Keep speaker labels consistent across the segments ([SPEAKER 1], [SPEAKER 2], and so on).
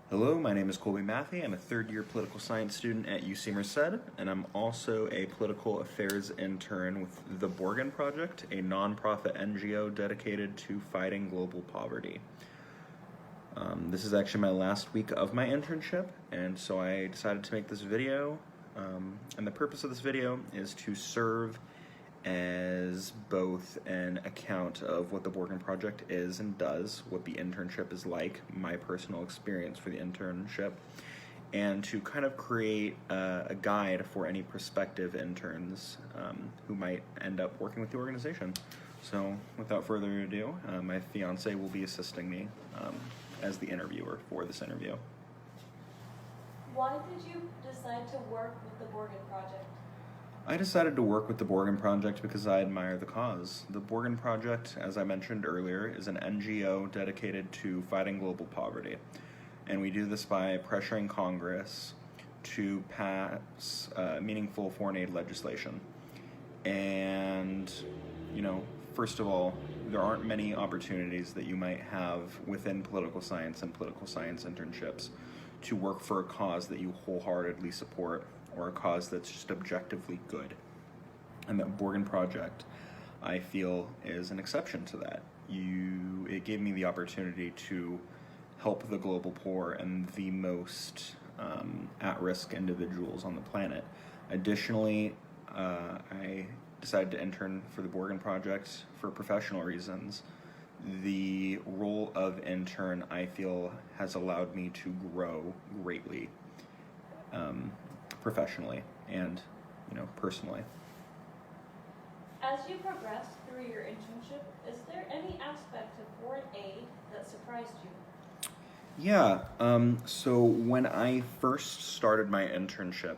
[SPEAKER 1] Hello, my name is Colby Mathe. I'm a third-year political science student at UC Merced, and I'm also a political affairs intern with the Borgen Project, a nonprofit NGO dedicated to fighting global poverty. This is actually my last week of my internship, and so I decided to make this video. And the purpose of this video is to serve as both an account of what the Borgen Project is and does, what the internship is like, my personal experience for the internship, and to kind of create a guide for any prospective interns who might end up working with the organization. So without further ado, my fiance will be assisting me as the interviewer for this interview.
[SPEAKER 2] Why did you decide to work with the Borgen Project?
[SPEAKER 1] I decided to work with the Borgen Project because I admire the cause. The Borgen Project, as I mentioned earlier, is an NGO dedicated to fighting global poverty. And we do this by pressuring Congress to pass meaningful foreign aid legislation. And, first of all, there aren't many opportunities that you might have within political science and political science internships to work for a cause that you wholeheartedly support, or a cause that's just objectively good. And the Borgen Project, I feel, is an exception to that. It gave me the opportunity to help the global poor and the most at-risk individuals on the planet. Additionally, I decided to intern for the Borgen Project for professional reasons. The role of intern, I feel, has allowed me to grow greatly professionally and, personally.
[SPEAKER 2] As you progressed through your internship, is there any aspect of foreign aid that surprised you?
[SPEAKER 1] Yeah, so when I first started my internship,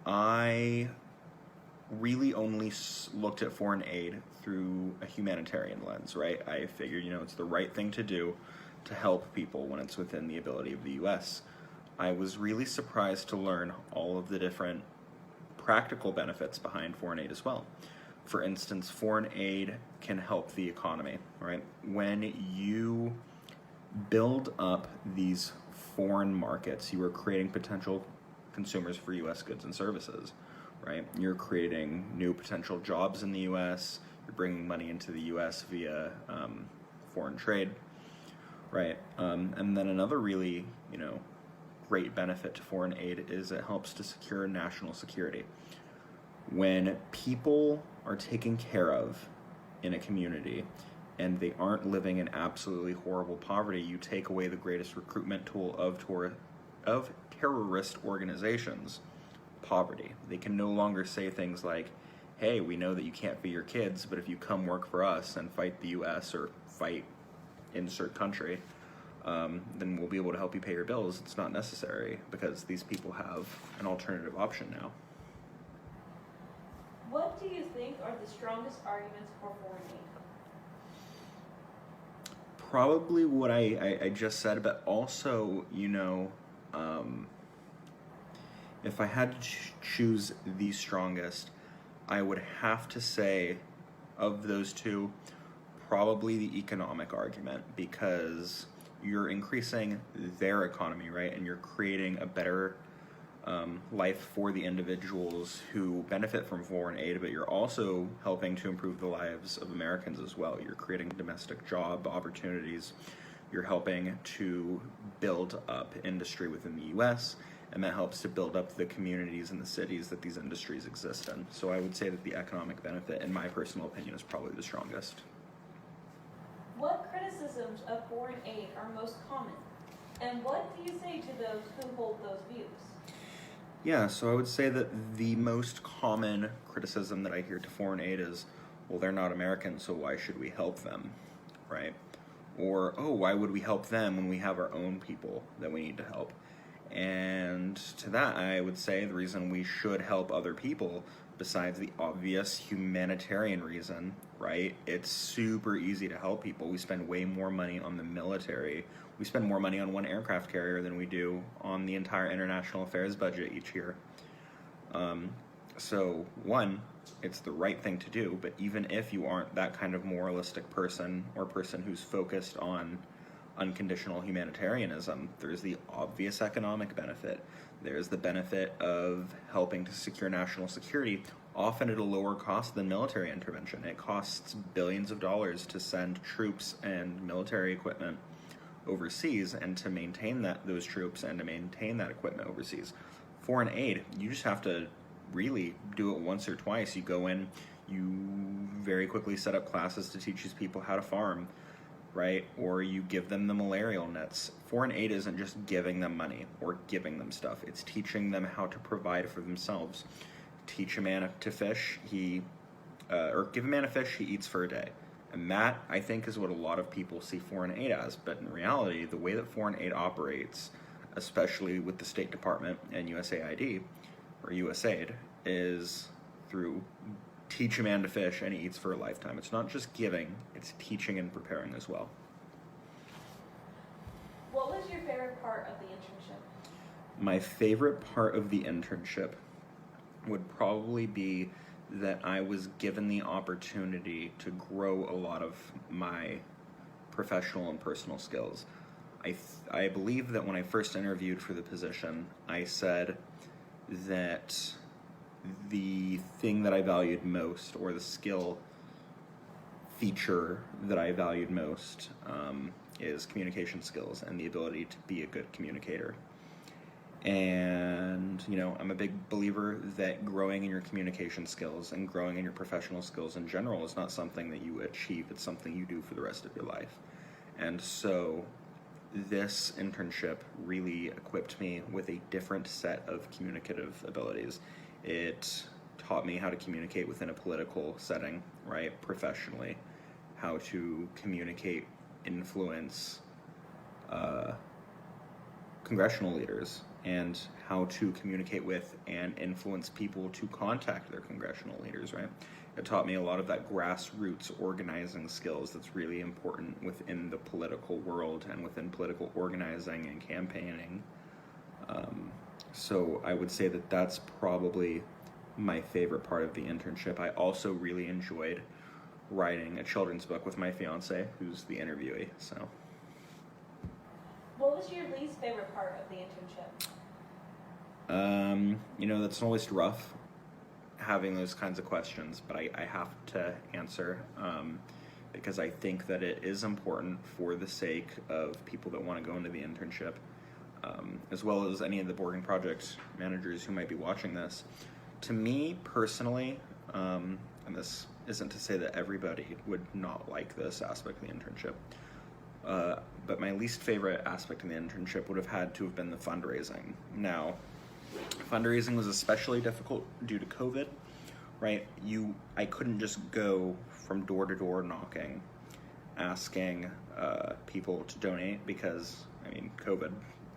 [SPEAKER 1] I really only looked at foreign aid through a humanitarian lens, right? I figured, it's the right thing to do to help people when it's within the ability of the U.S. I was really surprised to learn all of the different practical benefits behind foreign aid as well. For instance, foreign aid can help the economy, right? When you build up these foreign markets, you are creating potential consumers for U.S. goods and services, right? You're creating new potential jobs in the U.S., you're bringing money into the U.S. via foreign trade, right? And then another really, great benefit to foreign aid is it helps to secure national security. When people are taken care of in a community and they aren't living in absolutely horrible poverty, you take away the greatest recruitment tool of terrorist organizations, poverty. They can no longer say things like, hey, we know that you can't feed your kids, but if you come work for us and fight the US or fight insert country, then we'll be able to help you pay your bills. It's not necessary because these people have an alternative option now.
[SPEAKER 2] What do you think are the strongest arguments for foreign aid?
[SPEAKER 1] Probably what I just said, but also, if I had to choose the strongest, I would have to say, of those two, probably the economic argument, because you're increasing their economy, right? And you're creating a better life for the individuals who benefit from foreign aid, but you're also helping to improve the lives of Americans as well. You're creating domestic job opportunities. You're helping to build up industry within the U.S., and that helps to build up the communities and the cities that these industries exist in. So I would say that the economic benefit, in my personal opinion, is probably the strongest.
[SPEAKER 2] What criticisms of foreign aid are most common? And what do you say to those who hold those views?
[SPEAKER 1] Yeah, so I would say that the most common criticism that I hear to foreign aid is, well, they're not American, so why should we help them, right? Or, oh, why would we help them when we have our own people that we need to help? And to that, I would say the reason we should help other people, besides the obvious humanitarian reason, right? It's super easy to help people. We spend way more money on the military. We spend more money on one aircraft carrier than we do on the entire international affairs budget each year. So one, it's the right thing to do, but even if you aren't that kind of moralistic person or person who's focused on unconditional humanitarianism. There's the obvious economic benefit. There's the benefit of helping to secure national security, often at a lower cost than military intervention. It costs billions of dollars to send troops and military equipment overseas and to maintain those troops and to maintain that equipment overseas. Foreign aid, you just have to really do it once or twice. You go in, you very quickly set up classes to teach these people how to farm, right? Or you give them the malarial nets. Foreign aid isn't just giving them money or giving them stuff. It's teaching them how to provide for themselves. Teach a man to fish, or give a man a fish, he eats for a day. And that, I think, is what a lot of people see foreign aid as. But in reality, the way that foreign aid operates, especially with the State Department and USAID, or USAID, is through teach a man to fish and he eats for a lifetime. It's not just giving, it's teaching and preparing as well.
[SPEAKER 2] What was your favorite part of the internship?
[SPEAKER 1] My favorite part of the internship would probably be that I was given the opportunity to grow a lot of my professional and personal skills. I believe that when I first interviewed for the position, I said that the thing that I valued most, or the skill feature that I valued most, is communication skills and the ability to be a good communicator. And, I'm a big believer that growing in your communication skills and growing in your professional skills in general is not something that you achieve, it's something you do for the rest of your life. And so this internship really equipped me with a different set of communicative abilities. It taught me how to communicate within a political setting, right, professionally, how to communicate, influence congressional leaders, and how to communicate with and influence people to contact their congressional leaders, right? It taught me a lot of that grassroots organizing skills that's really important within the political world and within political organizing and campaigning. So I would say that that's probably my favorite part of the internship. I also really enjoyed writing a children's book with my fiance, who's the interviewee, so.
[SPEAKER 2] What was your least favorite part of the internship?
[SPEAKER 1] That's always rough having those kinds of questions, but I have to answer because I think that it is important for the sake of people that want to go into the internship, as well as any of the Borgen Project managers who might be watching this. To me personally, and this isn't to say that everybody would not like this aspect of the internship, but my least favorite aspect of the internship would have had to have been the fundraising. Now, fundraising was especially difficult due to COVID, right? I couldn't just go from door to door knocking, asking people to donate because, COVID.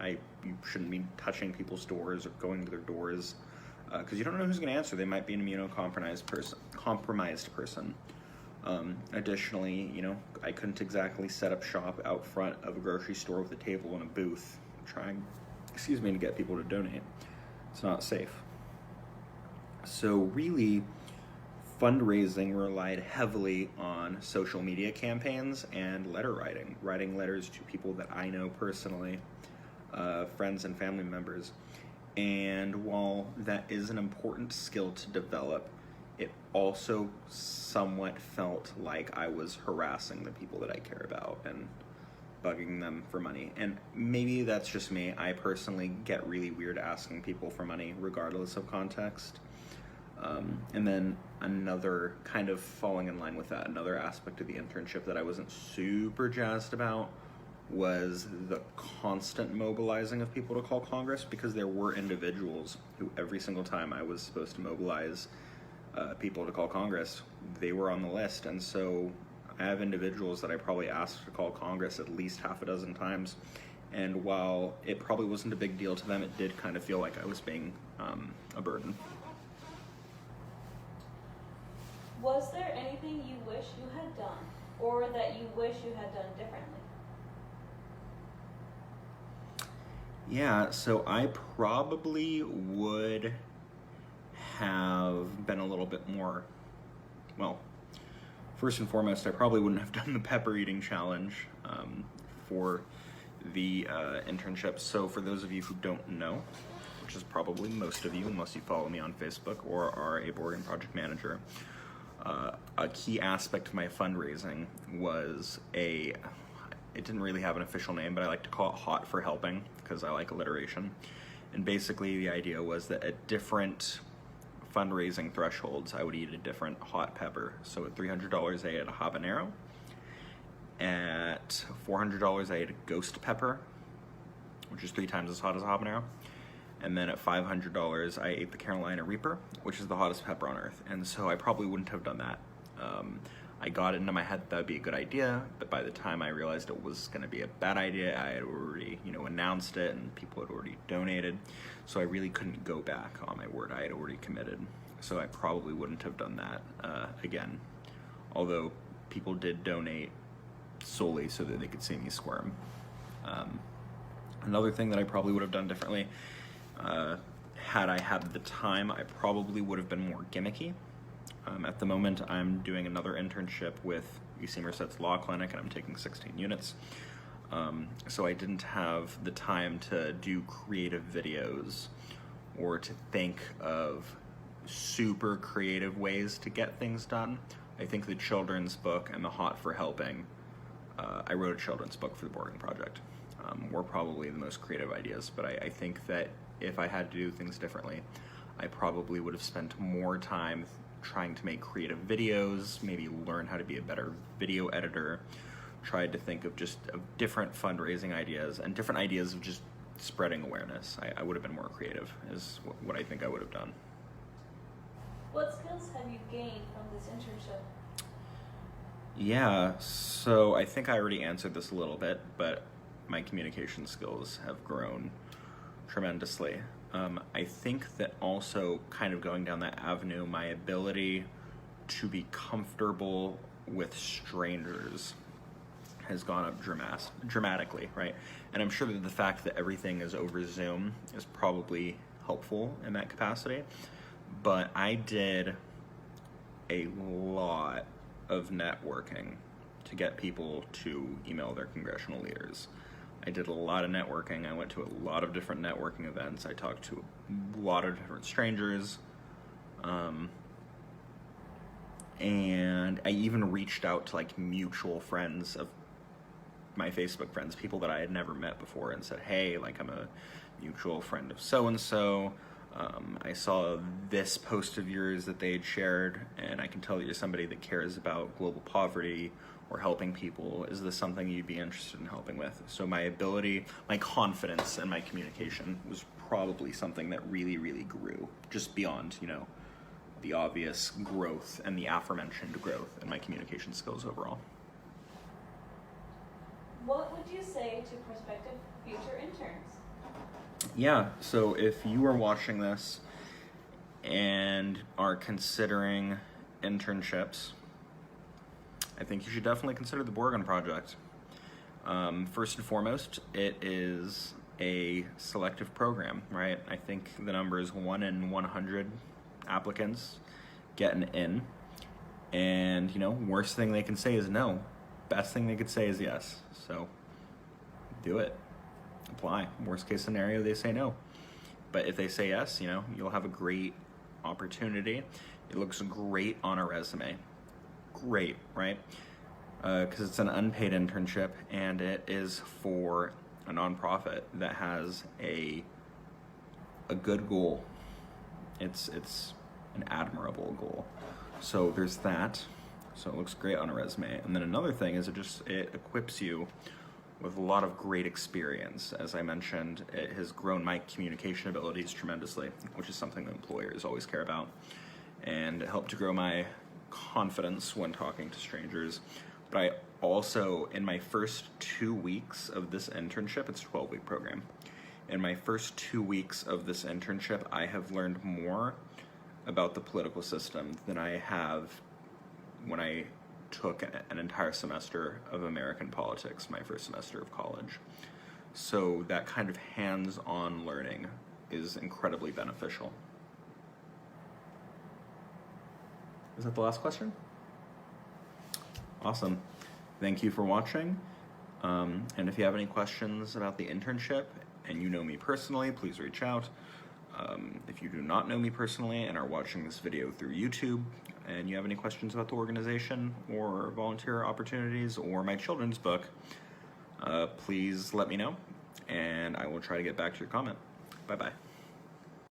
[SPEAKER 1] You shouldn't be touching people's doors or going to their doors because you don't know who's going to answer. They might be an immunocompromised person. Additionally, I couldn't exactly set up shop out front of a grocery store with a table and a booth trying, to get people to donate. It's not safe. So really, fundraising relied heavily on social media campaigns and letter writing letters to people that I know personally, friends and family members. And while that is an important skill to develop, it also somewhat felt like I was harassing the people that I care about and bugging them for money. And maybe that's just me. I personally get really weird asking people for money regardless of context. And then another kind of falling in line with that, another aspect of the internship that I wasn't super jazzed about was the constant mobilizing of people to call Congress, because there were individuals who every single time I was supposed to mobilize people to call Congress, they were on the list. And so I have individuals that I probably asked to call Congress at least half a dozen times. And while it probably wasn't a big deal to them, it did kind of feel like I was being a burden.
[SPEAKER 2] Was there anything you wish you had done, or that you wish you had done differently?
[SPEAKER 1] Yeah, so I probably would have been a little bit more, well, first and foremost, I probably wouldn't have done the pepper eating challenge for the internship. So for those of you who don't know, which is probably most of you unless you follow me on Facebook or are a Borgen Project manager, a key aspect of my fundraising was it didn't really have an official name, but I like to call it Hot for Helping because I like alliteration. And basically the idea was that at different fundraising thresholds, I would eat a different hot pepper. So at $300, I ate a habanero. At $400, I ate a ghost pepper, which is 3 times as hot as a habanero. And then at $500, I ate the Carolina Reaper, which is the hottest pepper on earth. And so I probably wouldn't have done that. I got it into my head that would be a good idea, but by the time I realized it was going to be a bad idea, I had already, announced it and people had already donated. So I really couldn't go back on my word. I had already committed. So I probably wouldn't have done that again. Although people did donate solely so that they could see me squirm. Another thing that I probably would have done differently, had I had the time, I probably would have been more gimmicky. At the moment, I'm doing another internship with UC Merced's Law Clinic, and I'm taking 16 units. So I didn't have the time to do creative videos or to think of super creative ways to get things done. I think the children's book and the Hot for Helping, I wrote a children's book for the Borgen Project, were probably the most creative ideas, but I think that if I had to do things differently, I probably would have spent more time trying to make creative videos, maybe learn how to be a better video editor, tried to think of just different fundraising ideas and different ideas of just spreading awareness. I would have been more creative is what I think I would have done.
[SPEAKER 2] What skills have you gained from this internship?
[SPEAKER 1] Yeah, so I think I already answered this a little bit, but my communication skills have grown tremendously. I think that also kind of going down that avenue, my ability to be comfortable with strangers has gone up dramatically, right? And I'm sure that the fact that everything is over Zoom is probably helpful in that capacity. But I did a lot of networking to get people to email their congressional leaders. I did a lot of networking. I went to a lot of different networking events. I talked to a lot of different strangers. And I even reached out to mutual friends of my Facebook friends, people that I had never met before, and said, hey, I'm a mutual friend of so-and-so. I saw this post of yours that they had shared, and I can tell that you're somebody that cares about global poverty or helping people. Is this something you'd be interested in helping with? So my ability, my confidence in my communication was probably something that really, really grew, just beyond, the obvious growth and the aforementioned growth in my communication skills overall.
[SPEAKER 2] What would you say to prospective future interns?
[SPEAKER 1] Yeah, so if you are watching this and are considering internships, I think you should definitely consider the Borgen Project. First and foremost, it is a selective program, right? I think the number is 1 in 100 applicants get an in. And, worst thing they can say is no. Best thing they could say is yes. So do it. Apply. Worst case scenario, they say no. But if they say yes, you'll have a great opportunity. It looks great on a resume. Great, right? Because it's an unpaid internship and it is for a nonprofit that has a good goal. It's an admirable goal. So there's that. So it looks great on a resume. And then another thing is it equips you with a lot of great experience. As I mentioned, it has grown my communication abilities tremendously, which is something that employers always care about. And it helped to grow my confidence when talking to strangers. But I also, in my first 2 weeks of this internship, it's a 12-week program. In my first 2 weeks of this internship, I have learned more about the political system than I have when I took an entire semester of American politics, my first semester of college. So that kind of hands-on learning is incredibly beneficial. Is that the last question? Awesome. Thank you for watching. And if you have any questions about the internship and you know me personally, please reach out. If you do not know me personally and are watching this video through YouTube and you have any questions about the organization or volunteer opportunities or my children's book, please let me know and I will try to get back to your comment. Bye-bye.